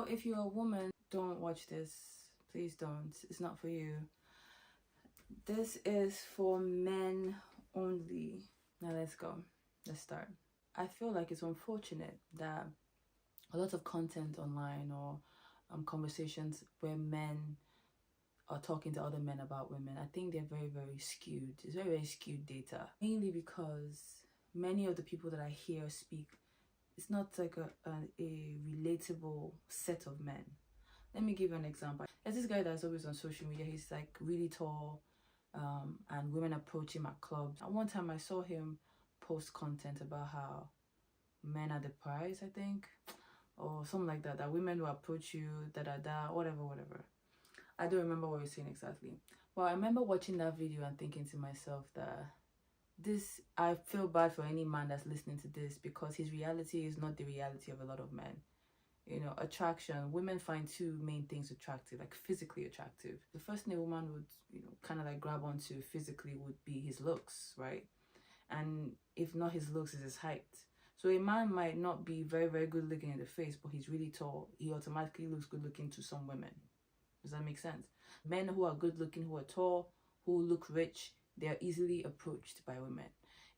If you're a woman, don't watch this. Please don't. It's not for you. This is for men only. Now let's go. Let's start. I feel like it's unfortunate that a lot of content online or conversations where men are talking to other men about women, I think they're very, very skewed. It's very, very skewed data. Mainly because many of the people that I hear speak, it's not like a relatable set of men. Let me give you an example. There's this guy that's always on social media. He's like really tall, and women approach him at clubs. And one time I saw him post content about how men are the prize, I think, or something like that. That women will approach you, whatever. I don't remember what he was saying exactly. But I remember watching that video and thinking to myself that I feel bad for any man that's listening to this, because his reality is not the reality of a lot of men. You know, attraction, women find two main things attractive, like physically attractive. The first thing a woman would, kind of like grab onto physically would be his looks, right? And if not his looks, is his height. So a man might not be very, very good looking in the face, but he's really tall. He automatically looks good looking to some women. Does that make sense? Men who are good looking, who are tall, who look rich, they are easily approached by women.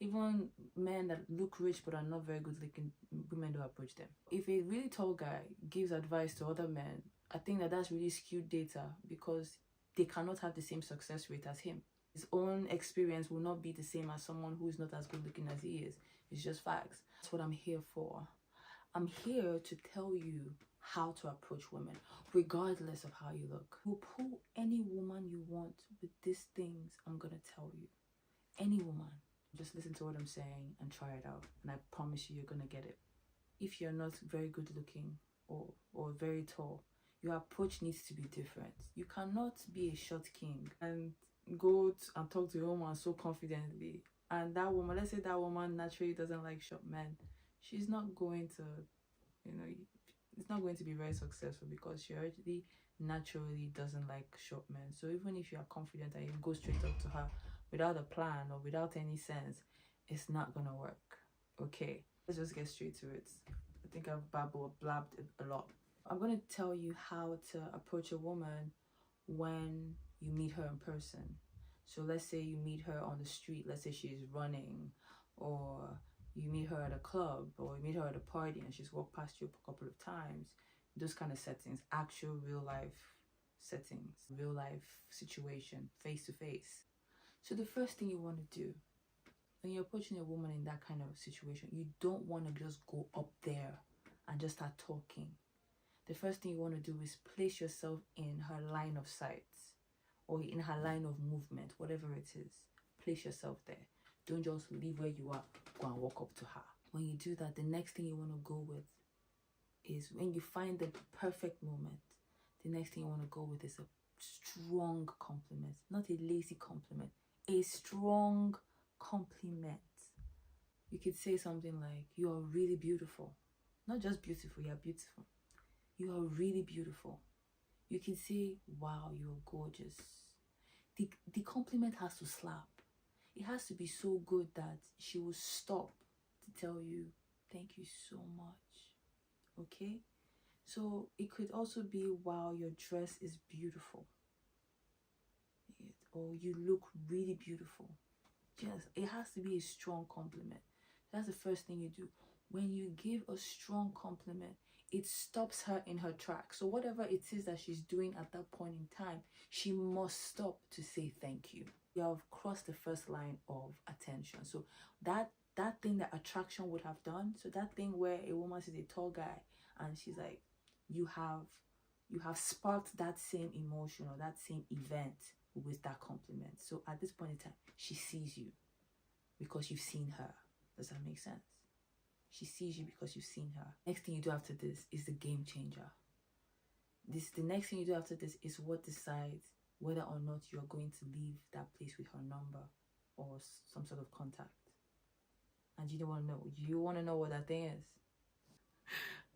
Even men that look rich but are not very good looking, women do approach them. If a really tall guy gives advice to other men, I think that that's really skewed data, because they cannot have the same success rate as him. His own experience will not be the same as someone who is not as good looking as he is. It's just facts. That's what I'm here for. I'm here to tell you how to approach women, regardless of how you look. You'll pull any woman you want with these things I'm gonna tell you. Any woman. Just listen to what I'm saying and try it out, and I promise you, you're gonna get it. If you're not very good looking or very tall, your approach needs to be different. You cannot be a short king and go and talk to a woman so confidently, and that woman, let's say that woman naturally doesn't like short men, she's not going to, it's not going to be very successful, because she already naturally doesn't like short men. So even if you are confident and you go straight up to her without a plan or without any sense, it's not gonna work. Okay, let's just get straight to it. I think I've blabbed a lot. I'm gonna tell you how to approach a woman when you meet her in person. So let's say you meet her on the street, let's say she's running, or you meet her at a club, or you meet her at a party and she's walked past you a couple of times. Those kind of settings, actual real life settings, real life situation, face to face. So the first thing you want to do when you're approaching a woman in that kind of situation, you don't want to just go up there and just start talking. The first thing you want to do is place yourself in her line of sight, or in her line of movement, whatever it is. Place yourself there. Don't just leave where you are, go and walk up to her. When you do that, the next thing you want to go with is, when you find the perfect moment, the next thing you want to go with is a strong compliment. Not a lazy compliment, a strong compliment. You could say something like, you are really beautiful. Not just beautiful, you are beautiful. You are really beautiful. You can say, wow, you're gorgeous. The compliment has to slap. It has to be so good that she will stop to tell you, thank you so much. Okay? So it could also be, wow, your dress is beautiful. Or you look really beautiful. Yes, it has to be a strong compliment. That's the first thing you do. When you give a strong compliment, it stops her in her tracks. So whatever it is that she's doing at that point in time, she must stop to say thank you. You have crossed the first line of attention. So that thing that attraction would have done, so that thing where a woman sees a tall guy and she's like, you have sparked that same emotion or that same event with that compliment. So at this point in time, she sees you because you've seen her. Does that make sense? She sees you because you've seen her. Next thing you do after this is the game changer. The next thing you do after this is what decides whether or not you're going to leave that place with her number or some sort of contact. And you don't want to know. You want to know what that thing is.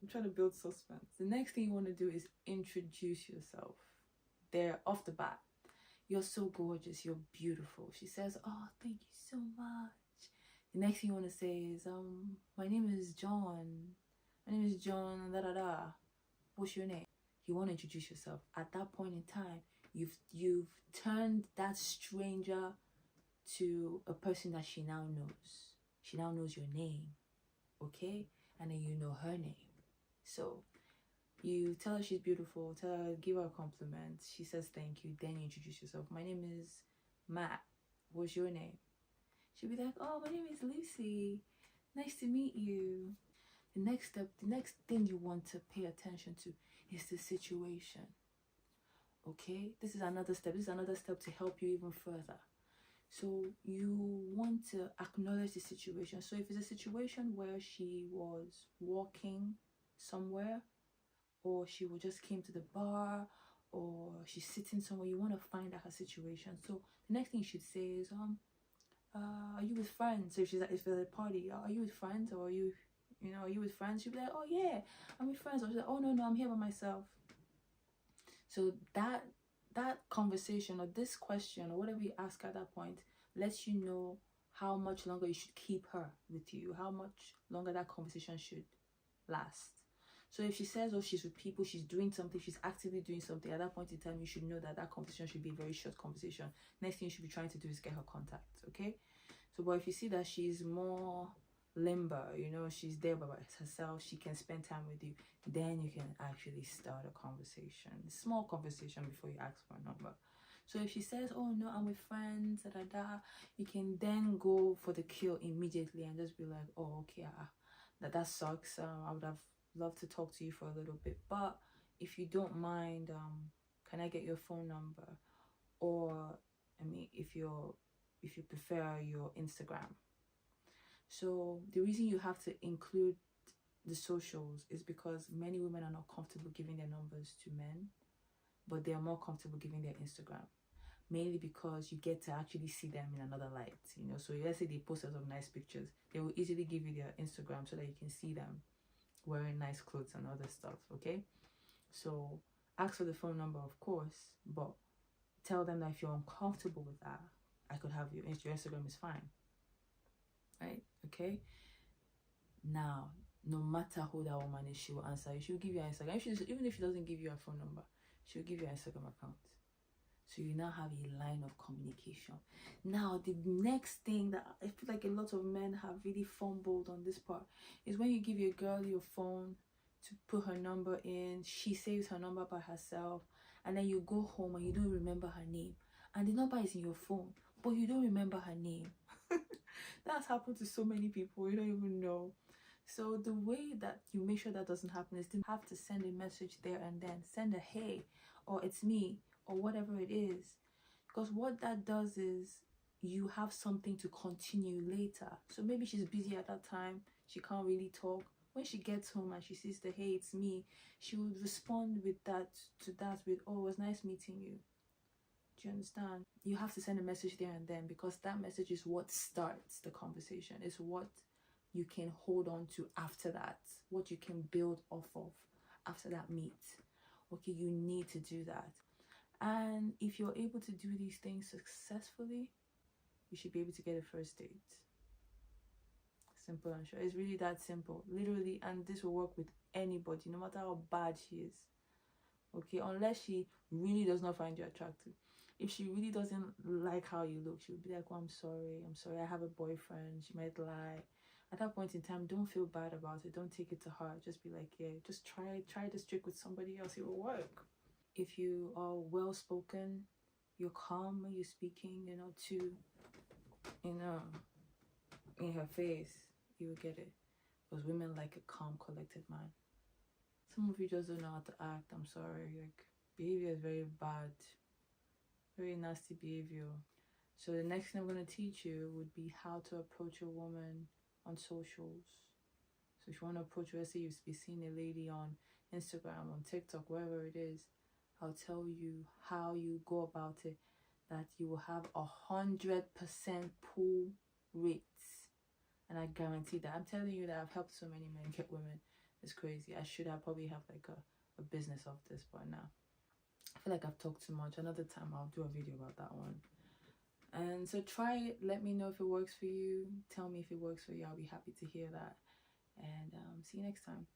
I'm trying to build suspense. The next thing you want to do is introduce yourself. There, off the bat. You're so gorgeous. You're beautiful. She says, oh, thank you so much. The next thing you want to say is, my name is John. My name is John, da da da. what's your name? You want to introduce yourself. At that point in time, you've turned that stranger to a person that she now knows. She now knows your name, okay? And then you know her name. So you tell her she's beautiful, tell her, give her a compliment. She says thank you, then you introduce yourself. My name is Matt. What's your name? She'll be like, oh, my name is Lucy. Nice to meet you. The next step, the next thing you want to pay attention to is the situation. Okay? This is another step. This is another step to help you even further. So you want to acknowledge the situation. So if it's a situation where she was walking somewhere, or she just came to the bar, or she's sitting somewhere, you want to find out her situation. So the next thing you should say is, are you with friends? So if she's like, if there's a party, are you with friends, or are you with friends? She'll be like, oh yeah, I'm with friends. Or she's like, oh no, I'm here by myself. So that conversation, or this question, or whatever you ask at that point, lets you know how much longer you should keep her with you, how much longer that conversation should last. So if she says, oh, she's with people, she's doing something, she's actively doing something, at that point in time, you should know that conversation should be a very short conversation. Next thing you should be trying to do is get her contact, okay? So, but if you see that she's more limber, she's there by herself, she can spend time with you, then you can actually start a conversation, a small conversation, before you ask for a number. So if she says, oh no, I'm with friends, you can then go for the kill immediately and just be like, oh, okay, that sucks. I would have loved to talk to you for a little bit, but if you don't mind, can I get your phone number? Or if you prefer, your Instagram. So the reason you have to include the socials is because many women are not comfortable giving their numbers to men, but they are more comfortable giving their Instagram, mainly because you get to actually see them in another light. So let's say they post some nice pictures, they will easily give you their Instagram so that you can see them wearing nice clothes and other stuff, okay? So ask for the phone number, of course, but tell them that if you're uncomfortable with that, I could have your Instagram is fine, right? Okay? Now, no matter who that woman is, she will answer you. She'll give you her Instagram. Even if she doesn't give you her phone number, she'll give you her Instagram account. So you now have a line of communication. Now, the next thing that I feel like a lot of men have really fumbled on this part is when you give your girl your phone to put her number in, she saves her number by herself, and then you go home and you don't remember her name. And the number is in your phone, but you don't remember her name. That's happened to so many people, you don't even know. So the way that you make sure that doesn't happen is to have to send a message there and then. Send a hey, or it's me, or whatever it is. Because what that does is you have something to continue later. So maybe she's busy at that time, she can't really talk. When she gets home and she sees the hey, it's me, she would respond with that, with, oh, it was nice meeting you. Do you understand? You have to send a message there and then, because that message is what starts the conversation. It's what you can hold on to after that, what you can build off of after that meet. Okay, you need to do that. And if you're able to do these things successfully, you should be able to get a first date. Simple and short. It's really that simple, literally. And this will work with anybody, no matter how bad she is. Okay, unless she really does not find you attractive. If she really doesn't like how you look, she'll be like, oh, I'm sorry, I have a boyfriend. She might lie. At that point in time, don't feel bad about it. Don't take it to heart. Just be like, yeah, just try this trick with somebody else. It will work. If you are well-spoken, you're calm when you're speaking, in her face, you will get it. Because women like a calm, collected man. Some of you just don't know how to act. I'm sorry. Like, behavior is very bad. Very nasty behavior. So the next thing I'm going to teach you would be how to approach a woman on socials. So if you want to approach her, let's say you've been seeing a lady on Instagram, on TikTok, wherever it is, I'll tell you how you go about it, that you will have 100% pull rates. And I guarantee that. I'm telling you that I've helped so many men get women. It's crazy. I should have probably have like a business of this, but now I feel like I've talked too much. Another time I'll do a video about that one. And so try it. Let me know if it works for you. Tell me if it works for you. I'll be happy to hear that. And see you next time.